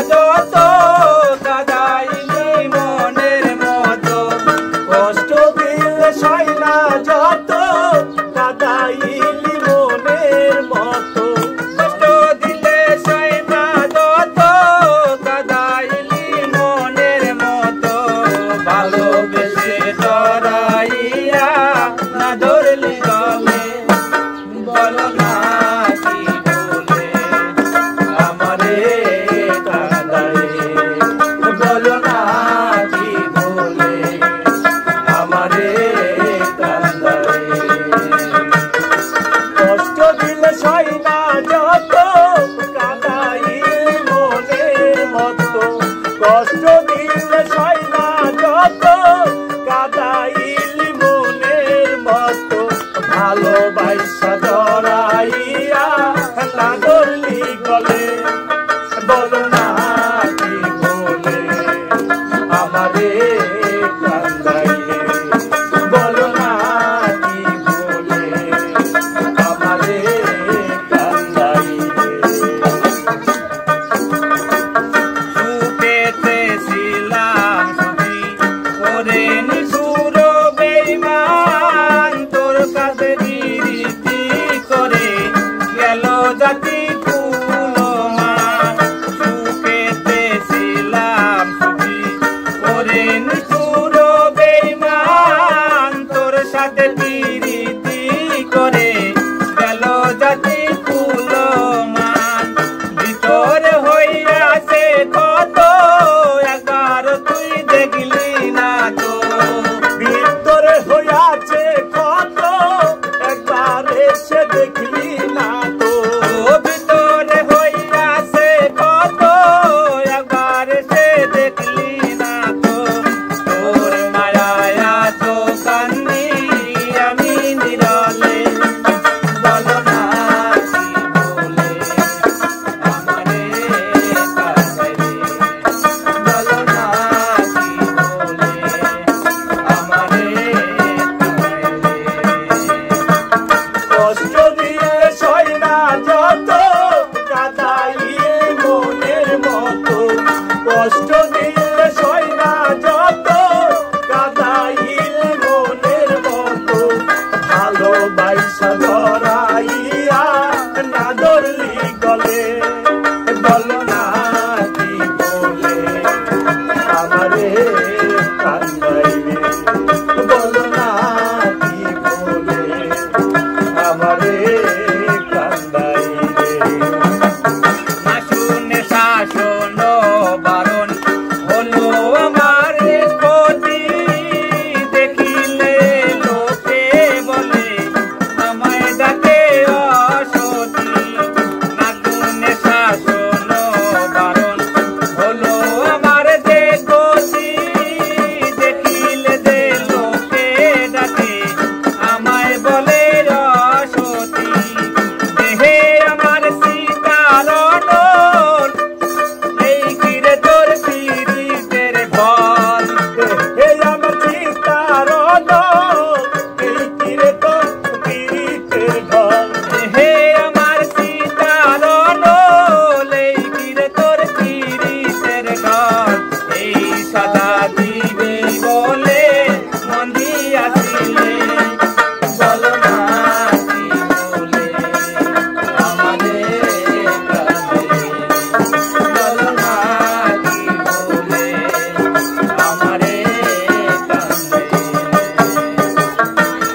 যত কাদাইলি মনের মতো কষ্ট দিলে সয় না যত কাদাইলি মনের মতো কষ্ট দিলে সয় না যত কাদাইলি মনের মতো ভালোবেসে জড়াইয়া না ধরলি গলে বলো না কি বলে আমারে কাঁদাই বলো না কি বলে আমারে কাঁদাই কষ্ট দিলে সয় না যত কাদাইলি মনের মতো কষ্ট দিলে সয় না যত কাদাইলি মনের মতো ভালোবাসা জড়াইয়া না ধরলি গলে বলো না কি বলে আমারে কান্দাইলে বলো না কি বলে আমারে কান্দাইলে সুখেতে ছিলাম সুখী ওরে নিশুর বেঈমান তোর কাছে রীতি করে গেল জাতি কুলমান সুখেতে ছিলাম সুখী ওরে নিশুর বেঈমান তোর সাথে রীতি করে গেল জাতি কুলমান ভিতরে হইয়াছে কত একবার তুই দেখলি না তো ভিতরে হইয়াছে কত একবার এসে দেখলি না তো ভিতরে হইয়াছে কত একবার সে দেখলি না তো তোর মায়া তো কান্দি আমি নিরলে বলো না কি বলে আমারে কাঁদাইলে বলো না কি বলে আমারে কাঁদাইলে কষ্ট দিয়ে সয় না যত কাদাইলি মনের মতো কষ্ট দিয়ে সয় না যত কাদাইলি মনের মতো ভালোবাসা জড়াইয়া না ধরলি গলে বলো না কি বলে আমারে কান্দাইলে বলো না কি বলে আমারে কান্দাইলে না শুনে শাসন বারণ হলো আমার ক্ষতি দেখিলে লোকে বলে আমায় ডাকে অসতী না শুনে শাসন বারণ হলো আমার যে গতি দেখিলে যে লোকে ডাকে আমায় বলে অসতী দেহে আমার সীতার নল এই ঘিরে তোর পিরিতের ঘর এই আমার চিতার এই কিরে তো পীড়িতের ঘর দেহে আমার সীতার নল এই ঘিরে তোর পিরিতের ঘর এই সাদা দিবে বলে মন দিয়াছিলে বলো না কি বলে আমাদের কাঁদাইলে বলো না কি বলে আমারে কাঁদাইলে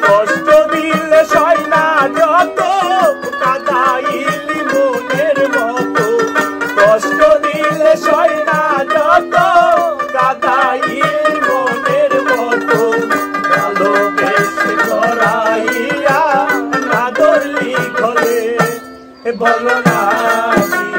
কষ্ট দিলে সয় না যত কাদাইলি মনের মতো কষ্ট দিলে সয় না যত কাদাইলি মনের মতো ভালোবেসে জড়াইয়া না ধরলি গলে বলো না কি